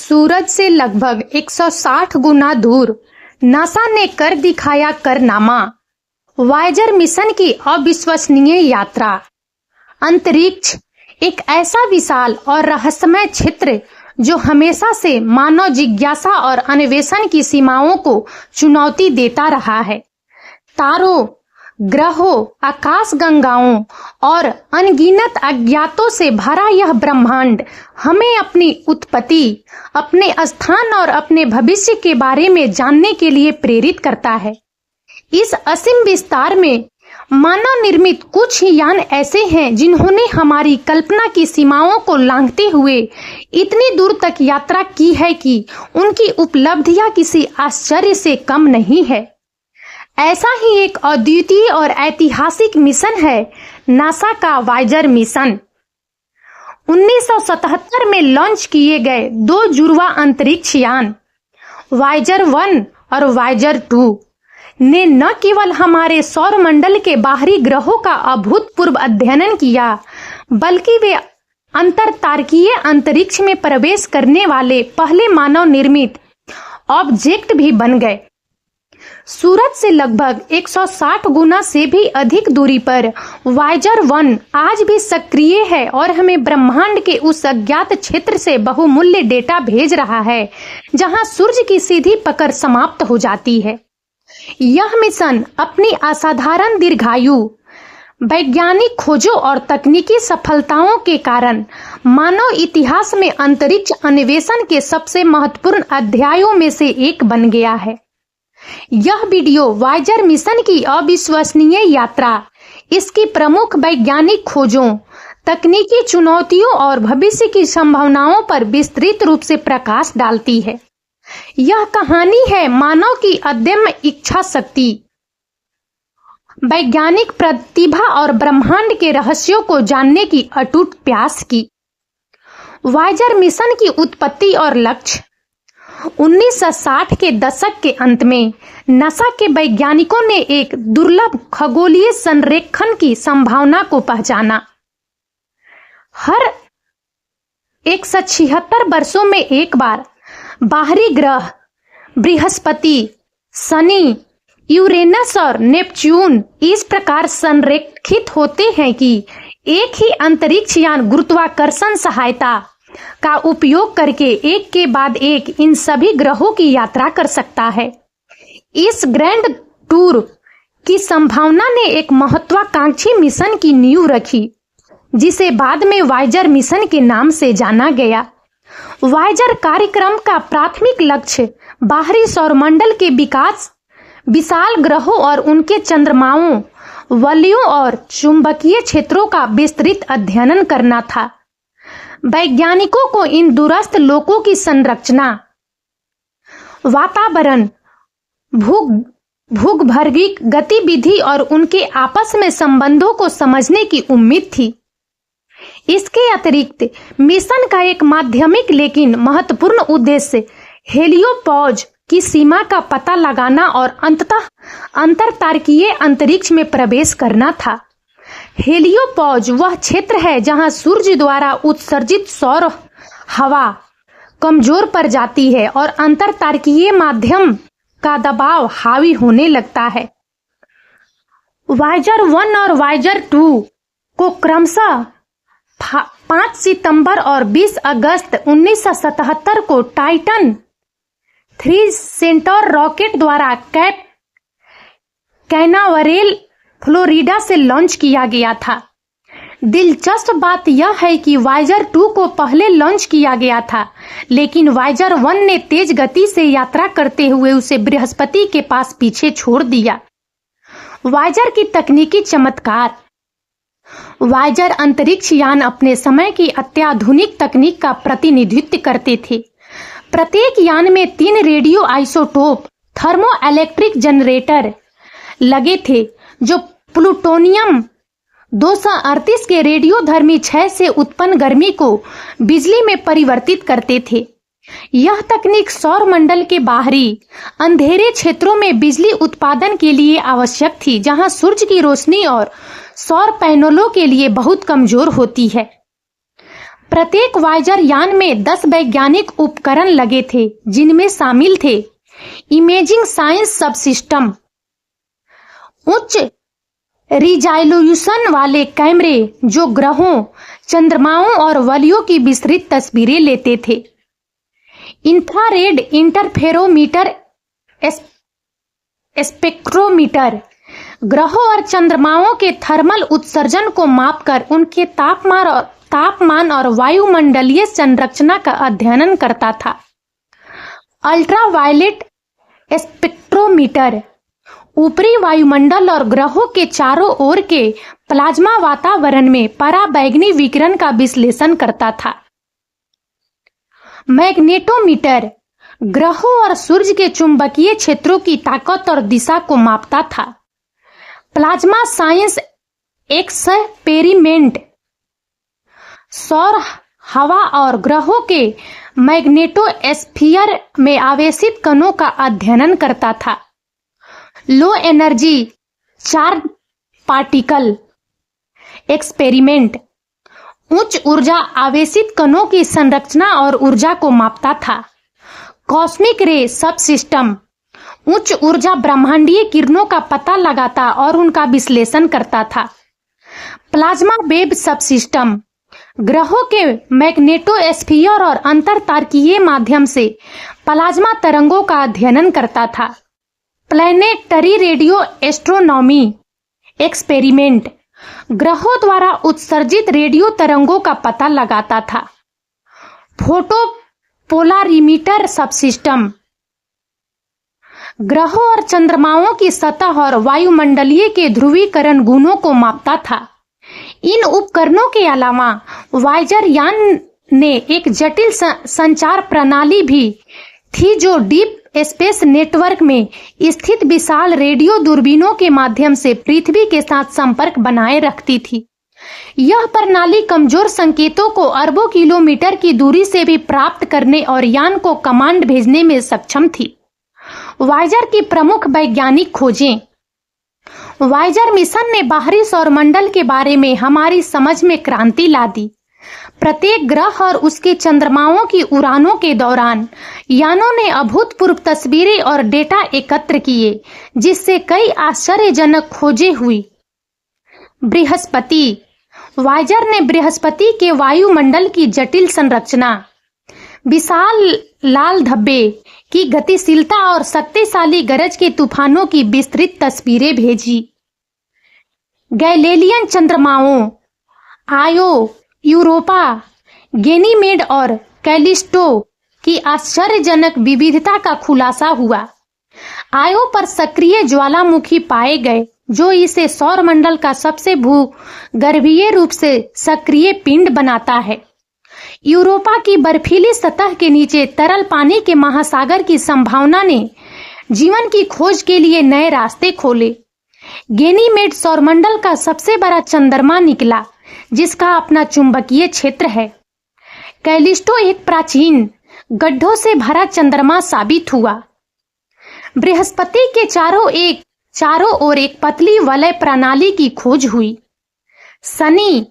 सूरज से लगभग 160 गुना दूर नासा ने कर दिखाया करनामा। वायेजर मिशन की अविश्वसनीय यात्रा। अंतरिक्ष एक ऐसा विशाल और रहस्यमय क्षेत्र जो हमेशा से मानव जिज्ञासा और अन्वेषण की सीमाओं को चुनौती देता रहा है। तारों, ग्रहों, आकाशगंगाओं और अनगिनत अज्ञातों से भरा यह ब्रह्मांड हमें अपनी उत्पत्ति, अपने स्थान और अपने भविष्य के बारे में जानने के लिए प्रेरित करता है। इस असीम विस्तार में मानव निर्मित कुछ ही यान ऐसे हैं जिन्होंने हमारी कल्पना की सीमाओं को लांघते हुए इतनी दूर तक यात्रा की है कि उनकी उपलब्धियां किसी आश्चर्य से कम नहीं है। ऐसा ही एक अद्वितीय और ऐतिहासिक मिशन है नासा का वायेजर मिशन। 1977 में लॉन्च किए गए दो जुड़वा अंतरिक्ष यान वायेजर 1 और वायेजर 2 ने न केवल हमारे सौर मंडल के बाहरी ग्रहों का अभूतपूर्व अध्ययन किया, बल्कि वे अंतरतारकीय अंतरिक्ष में प्रवेश करने वाले पहले मानव निर्मित ऑब्जेक्ट भी बन गए। सूरज से लगभग 160 गुना से भी अधिक दूरी पर वायेजर 1 आज भी सक्रिय है और हमें ब्रह्मांड के उस अज्ञात क्षेत्र से बहुमूल्य डेटा भेज रहा है जहां सूर्य की सीधी पकड़ समाप्त हो जाती है। यह मिशन अपनी असाधारण दीर्घायु, वैज्ञानिक खोजों और तकनीकी सफलताओं के कारण मानव इतिहास में अंतरिक्ष अन्वेषण के सबसे महत्वपूर्ण अध्यायों में से एक बन गया है। यह वीडियो वायेजर मिशन की अविश्वसनीय यात्रा, इसकी प्रमुख वैज्ञानिक खोजों, तकनीकी चुनौतियों और भविष्य की संभावनाओं पर विस्तृत रूप से प्रकाश डालती है। यह कहानी है मानव की अदम्य इच्छा शक्ति, वैज्ञानिक प्रतिभा और ब्रह्मांड के रहस्यों को जानने की अटूट प्यास की। वायेजर मिशन की उत्पत्ति और लक्ष्य। 1960 के दशक के अंत में नासा के वैज्ञानिकों ने एक दुर्लभ खगोलीय संरेखण की संभावना को पहचाना। हर 176 वर्षों में एक बार बाहरी ग्रह बृहस्पति, शनि, यूरेनस और नेपच्यून इस प्रकार संरेखित होते हैं कि एक ही अंतरिक्ष यान गुरुत्वाकर्षण सहायता का उपयोग करके एक के बाद एक इन सभी ग्रहों की यात्रा कर सकता है। इस ग्रैंड टूर की संभावना ने एक महत्वाकांक्षी मिशन की नींव रखी, जिसे बाद में वायेजर मिशन के नाम से जाना गया। वायेजर कार्यक्रम का प्राथमिक लक्ष्य बाहरी सौरमंडल के विकास, विशाल ग्रहों और उनके चंद्रमाओं, वलयों और चुंबकीय क्षेत्रों का विस्तृत अध्ययन करना था। वैज्ञानिकों को इन दूरस्थ लोकों की संरचना, वातावरण, भूगर्भिक गतिविधि और उनके आपस में संबंधों को समझने की उम्मीद थी। इसके अतिरिक्त मिशन का एक माध्यमिक लेकिन महत्वपूर्ण उद्देश्य हेलियोपॉज की सीमा का पता लगाना और अंततः अंतरतारकीय अंतरिक्ष में प्रवेश करना था। हेलियोपॉज वह क्षेत्र है जहां सूर्य द्वारा उत्सर्जित सौर हवा कमजोर पड़ जाती है और अंतरतारकीय माध्यम का दबाव हावी होने लगता है। वायेजर 1 और वायेजर 2 को क्रमशः 5 सितंबर और 20 अगस्त 1977 को टाइटन 3 सेंटौर रॉकेट द्वारा कैप कैनावरेल, फ्लोरिडा से लॉन्च किया गया था। दिलचस्प बात यह है कि वायेजर 2 को पहले लॉन्च किया गया था, लेकिन वायेजर 1 ने तेज गति से यात्रा करते हुए उसे बृहस्पति के पास पीछे छोड़ दिया। वायेजर की तकनीकी चमत्कार। वायेजर अंतरिक्ष यान अपने समय की अत्याधुनिक तकनीक का प्रतिनिधित्व करते थे। प्रत्येक यान में 3 radio isotope thermo electric generator लगे थे जो प्लूटोनियम 238 के रेडियोधर्मी क्षय से उत्पन्न गर्मी को बिजली में परिवर्तित करते थे। यह तकनीक सौर मंडल के बाहरी अंधेरे क्षेत्रों में बिजली उत्पादन के लिए आवश्यक थी, जहां सूर्य की रोशनी और सौर पैनलों के लिए बहुत कमजोर होती है। प्रत्येक वायेजर यान में 10 वैज्ञानिक उपकरण लगे थे, जिनमें शामिल थे इमेजिंग साइंस सब सिस्टम, उच्च रिजोल्यूशन वाले कैमरे जो ग्रहों, चंद्रमाओं और वलयों की विस्तृत तस्वीरें लेते थे, इंफ्रारेड इंटरफेरोमीटर, स्पेक्ट्रोमीटर, ग्रहों और चंद्रमाओं के थर्मल उत्सर्जन को मापकर उनके तापमान और वायुमंडलीय संरचना का अध्ययन करता था, अल्ट्रावायलेट स्पेक्ट्रोमीटर, ऊपरी वायुमंडल और ग्रहों के चारों ओर के प्लाज्मा वातावरण में पराबैंगनी विकिरण का विश्लेषण करता था, मैग्नेटोमीटर, ग्रहों और सूर्य के चुंबकीय क्षेत्रों की ताकत और दिशा को मापता था, प्लाज्मा साइंस एक्सपेरिमेंट, सौर हवा और ग्रहों के मैग्नेटोस्फीयर में आवेशित कणों का अध्ययन करता था, low energy charge particle experiment, उच्च ऊर्जा आवेशित कणों की संरचना और ऊर्जा को मापता था, कॉस्मिक रे सब सिस्टम, उच्च ऊर्जा ब्रह्मांडीय किरणों का पता लगाता और उनका विश्लेषण करता था, प्लाज्मा वेव सब सिस्टम, ग्रहों के मैग्नेटोस्फीयर और अंतरतारकीय माध्यम से प्लाज्मा तरंगों का अध्ययन करता था, प्लैनेटरी रेडियो एस्ट्रोनॉमी एक्सपेरिमेंट, ग्रहों द्वारा उत्सर्जित रेडियो तरंगों का पता लगाता था, फोटो पोलारिमीटर सब सिस्टम, ग्रहों और चंद्रमाओं की सतह और वायुमंडलीय के ध्रुवीकरण गुणों को मापता था। इन उपकरणों के अलावा वायेजर यान ने एक जटिल संचार प्रणाली भी थी जो डीप स्पेस नेटवर्क में स्थित विशाल रेडियो दूरबीनों के माध्यम से पृथ्वी के साथ संपर्क बनाए रखती थी। यह प्रणाली कमजोर संकेतों को अरबों किलोमीटर की दूरी से भी प्राप्त करने और यान को कमांड भेजने में सक्षम थी। वायेजर की प्रमुख वैज्ञानिक खोजें। वायेजर मिशन ने बाहरी सौरमंडल के बारे में हमारी समझ में क्रांति ला दी। प्रत्येक ग्रह और उसके चंद्रमाओं की उड़ानों के दौरान यानों ने अभूतपूर्व तस्वीरें और डेटा एकत्र किए, जिससे कई आश्चर्यजनक खोजें हुई। बृहस्पति। वायेजर ने बृहस्पति के वायुमंडल की जटिल संरचना, विशाल लाल धब्बे की गतिशीलता और शक्तिशाली गरज के तूफानों की विस्तृत तस्वीरें भेजी। गैलीलियन चंद्रमाओं आयो, यूरोपा, गैनीमेड और कैलिस्टो की आश्चर्यजनक विविधता का खुलासा हुआ। आयो पर सक्रिय ज्वालामुखी पाए गए, जो इसे सौरमंडल का सबसे भूगर्भीय रूप से सक्रिय पिंड बनाता है। यूरोपा की बर्फीली सतह के नीचे तरल पानी के महासागर की संभावना ने जीवन की खोज के लिए नए रास्ते खोले। गैनीमेड सौरमंडल का सबसे बड़ा चंद्रमा निकला, जिसका अपना चुंबकीय क्षेत्र है। कैलिस्टो एक प्राचीन गड्ढों से भरा चंद्रमा साबित हुआ। बृहस्पति के चारों ओर एक पतली वलय प्रणाली की खोज हुई। शनि।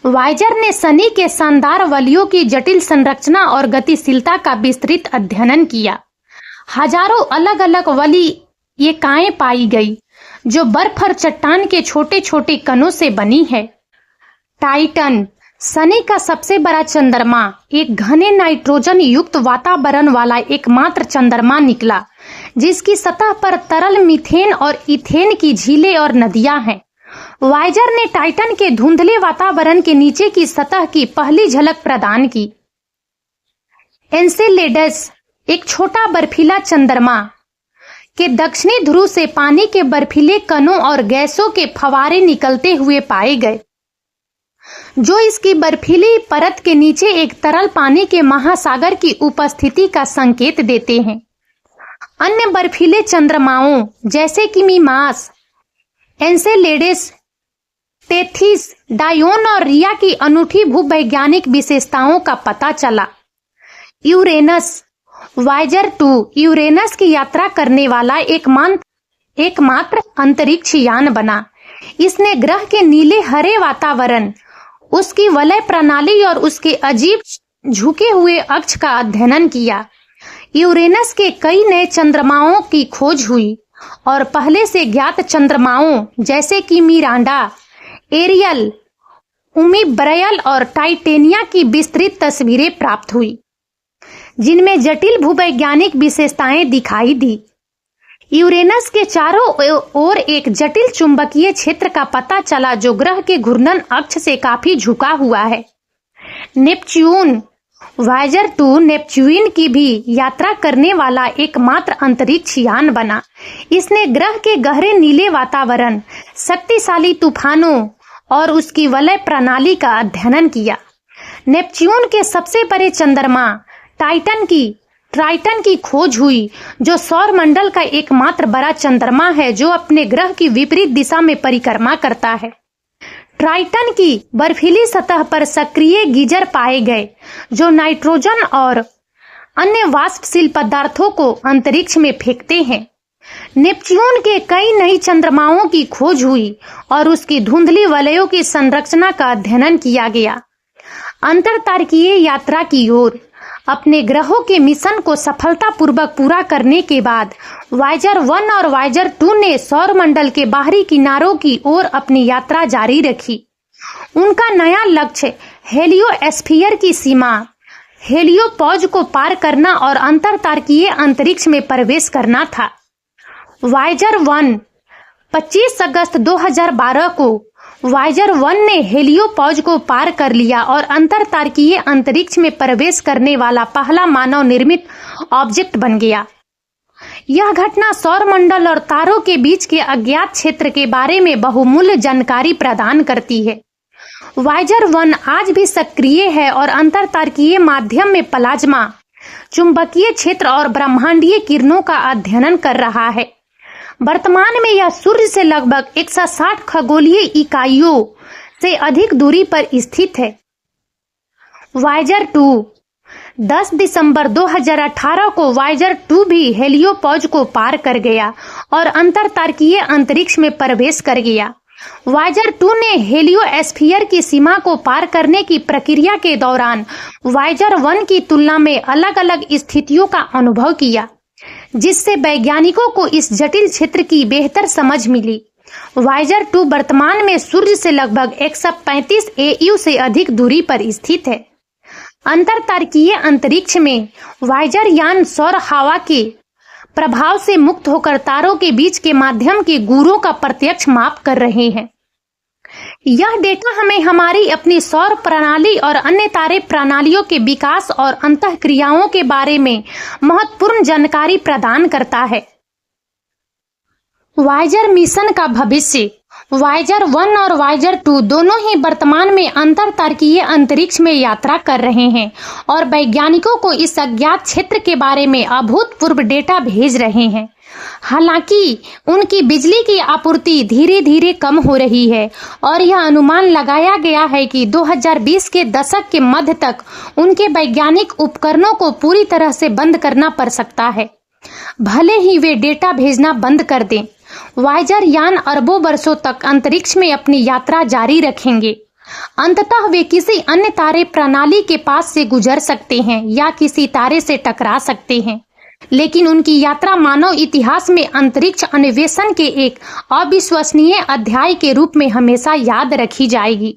वायेजर ने शनि के शानदार वलयों की जटिल संरचना और गतिशीलता का विस्तृत अध्ययन किया। हजारों अलग अलग वलयिकाएं पाई गई, जो बर्फ और चट्टान के छोटे छोटे कणों से बनी है। टाइटन। शनि का सबसे बड़ा चंद्रमा एक घने नाइट्रोजन युक्त वातावरण वाला एकमात्र चंद्रमा निकला, जिसकी सतह पर तरल मीथेन और इथेन की झीलें और नदियां हैं। वायेजर ने टाइटन के धुंधले वातावरण के नीचे की सतह की पहली झलक प्रदान की। एन्सेलेडस एक छोटा बर्फीला चंद्रमा के दक्षिणी ध्रुव से पानी के बर्फीले कणों और गैसों के फव्वारे निकलते हुए पाए गए, जो इसकी बर्फीली परत के नीचे एक तरल पानी के महासागर की उपस्थिति का संकेत देते हैं। अन्य बर्फीले चंद्रमाओं जैसे कि मीमास, एन्सेलेडस, टेथिस, डायोन और रिया की अनूठी भूवैज्ञानिक विशेषताओं का पता चला। यूरेनस। वायेजर 2 यूरेनस की यात्रा करने वाला एकमात्र अंतरिक्ष यान बना। इसने ग्रह के नीले हरे वातावरण, उसकी वलय प्रणाली और उसके अजीब झुके हुए अक्ष का अध्ययन किया। यूरेनस के कई नए चंद्रमाओं की खोज हुई और पहले से ज्ञात चंद्रमाओं जैसे कि मिरांडा, एरियल, उमिब्रयल और टाइटेनिया की विस्तृत तस्वीरें प्राप्त हुई, जिनमें जटिल भूवैज्ञानिक विशेषताएं दिखाई दी। यूरेनस के चारों ओर एक जटिल चुंबकीय क्षेत्र का पता चला जो ग्रह के घूर्णन अक्ष से काफी झुका हुआ है। नेपच्यून वायेजर 2 नेपच्यून की भी यात्रा करने वाला एकमात्र अंतरिक्ष यान बना। इसने ग्रह के गहरे नीले वातावरण, शक्तिशाली तूफानों और उसकी वलय प्रणाली का अध्ययन किया। नेपच्यून के सबसे बड़े चंद्रमा ट्राइटन की खोज हुई, जो सौर मंडल का एकमात्र बड़ा चंद्रमा है जो अपने ग्रह की विपरीत दिशा में परिक्रमा करता है। ट्राइटन की बर्फीली सतह पर सक्रिय गीजर पाए गए जो नाइट्रोजन और अन्य वाष्पशील पदार्थों को अंतरिक्ष में फेंकते हैं। नेपच्यून के कई नई चंद्रमाओं की खोज हुई और उसकी धुंधली वलयों की संरचना का अध्ययन किया गया। अंतरतारकीय यात्रा की ओर अपने ग्रहों के मिशन को सफलतापूर्वक पूरा करने के बाद वायेजर 1 और वायेजर 2 ने सौर मंडल के बाहरी किनारों की ओर अपनी यात्रा जारी रखी। उनका नया लक्ष्य हेलियोस्फीयर की सीमा हेलियोपॉज को पार करना और अंतरतारकीय अंतरिक्ष में प्रवेश करना था। वायेजर 1 25 अगस्त 2012 को वायेजर 1 ने हेलियोपॉज को पार कर लिया और अंतरतारकीय अंतरिक्ष में प्रवेश करने वाला पहला मानव निर्मित ऑब्जेक्ट बन गया। यह घटना सौर मंडल और तारों के बीच के अज्ञात क्षेत्र के बारे में बहुमूल्य जानकारी प्रदान करती है। वायेजर 1 आज भी सक्रिय है और अंतरतारकीय माध्यम में प्लाज्मा, चुंबकीय क्षेत्र और ब्रह्मांडीय किरणों का अध्ययन कर रहा है। वर्तमान में यह सूर्य से लगभग 160 खगोलीय इकाइयों से अधिक दूरी पर स्थित है। वायेजर 2 10 दिसंबर 2018 को वायेजर 2 भी हेलियोपॉज को पार कर गया और अंतरतारकीय अंतरिक्ष में प्रवेश कर गया। वायेजर 2 ने हेलियोस्फीयर की सीमा को पार करने की प्रक्रिया के दौरान वायेजर 1 की तुलना में अलग-अलग स्थितियों का अनुभव किया, जिससे वैज्ञानिकों को इस जटिल क्षेत्र की बेहतर समझ मिली। वायेजर 2 वर्तमान में सूर्य से लगभग 135 AU से अधिक दूरी पर स्थित है। अंतरतारकीय अंतरिक्ष में वायेजर यान सौर हवा के प्रभाव से मुक्त होकर तारों के बीच के माध्यम के गुरों का प्रत्यक्ष माप कर रहे हैं। यह डेटा हमें हमारी अपनी सौर प्रणाली और अन्य तारे प्रणालियों के विकास और अंतःक्रियाओं के बारे में महत्वपूर्ण जानकारी प्रदान करता है। वायेजर मिशन का भविष्य। वायेजर 1 और वायेजर 2 दोनों ही वर्तमान में अंतरतारकीय अंतरिक्ष में यात्रा कर रहे हैं और वैज्ञानिकों को इस अज्ञात क्षेत्र के बारे में अभूतपूर्व डेटा भेज रहे हैं। हालांकि उनकी बिजली की आपूर्ति धीरे धीरे कम हो रही है और यह अनुमान लगाया गया है कि 2020 के दशक के मध्य तक उनके वैज्ञानिक उपकरणों को पूरी तरह से बंद करना पड़ सकता है, भले ही वे डेटा भेजना बंद कर दें। वायेजर यान अरबों वर्षों तक अंतरिक्ष में अपनी यात्रा जारी रखेंगे। अंततः वे किसी अन्य तारे प्रणाली के पास से गुजर सकते हैं या किसी तारे से टकरा सकते हैं, लेकिन उनकी यात्रा मानव इतिहास में अंतरिक्ष अन्वेषण के एक अविश्वसनीय अध्याय के रूप में हमेशा याद रखी जाएगी।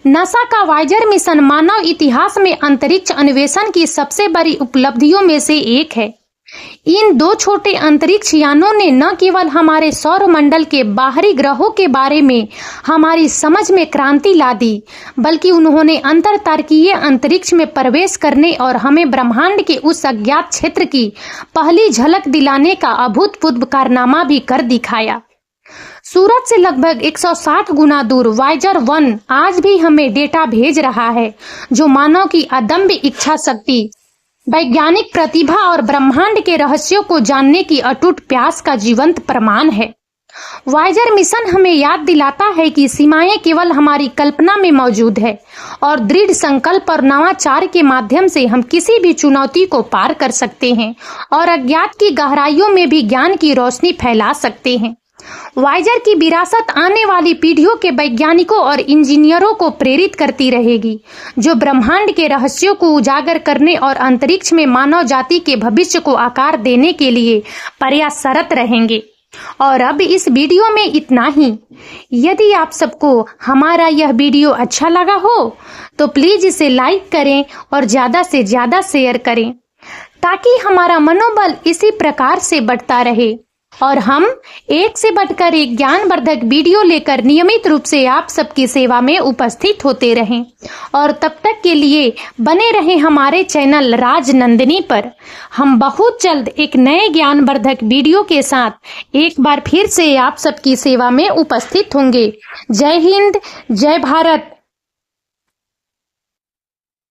नासा का वायेजर मिशन मानव इतिहास में अंतरिक्ष अन्वेषण की सबसे बड़ी उपलब्धियों में से एक है। इन 2 छोटे अंतरिक्ष यानों ने न केवल हमारे सौर मंडल के बाहरी ग्रहों के बारे में हमारी समझ में क्रांति ला दी, बल्कि उन्होंने अंतरतारकीय अंतरिक्ष में प्रवेश करने और हमें ब्रह्मांड के उस अज्ञात क्षेत्र की पहली झलक दिलाने का अभूतपूर्व कारनामा भी कर दिखाया। सूरज से लगभग 160 गुना दूर वायेजर 1 आज भी हमें डेटा भेज रहा है, जो मानव की अदम्य इच्छा शक्ति, वैज्ञानिक प्रतिभा और ब्रह्मांड के रहस्यों को जानने की अटूट प्यास का जीवंत प्रमाण है। वायेजर मिशन हमें याद दिलाता है कि सीमाएं केवल हमारी कल्पना में मौजूद है और दृढ़ संकल्प और नवाचार के माध्यम से हम किसी भी चुनौती को पार कर सकते हैं और अज्ञात की गहराइयों में भी ज्ञान की रोशनी फैला सकते हैं। वाइजर की विरासत आने वाली पीढ़ियों के वैज्ञानिकों और इंजीनियरों को प्रेरित करती रहेगी, जो ब्रह्मांड के रहस्यों को उजागर करने और अंतरिक्ष में मानव जाति के भविष्य को आकार देने के लिए प्रयासरत रहेंगे। और अब इस वीडियो में इतना ही। यदि आप सबको हमारा यह वीडियो अच्छा लगा हो तो प्लीज इसे लाइक करें और ज्यादा से ज्यादा शेयर करें, ताकि हमारा मनोबल इसी प्रकार से बढ़ता रहे और हम एक से बढ़कर एक ज्ञानवर्धक वीडियो लेकर नियमित रूप से आप सबकी सेवा में उपस्थित होते रहें। और तब तक के लिए बने रहें हमारे चैनल राजनंदिनी पर। हम बहुत जल्द एक नए ज्ञानवर्धक वीडियो के साथ एक बार फिर से आप सबकी सेवा में उपस्थित होंगे। जय हिंद, जय भारत।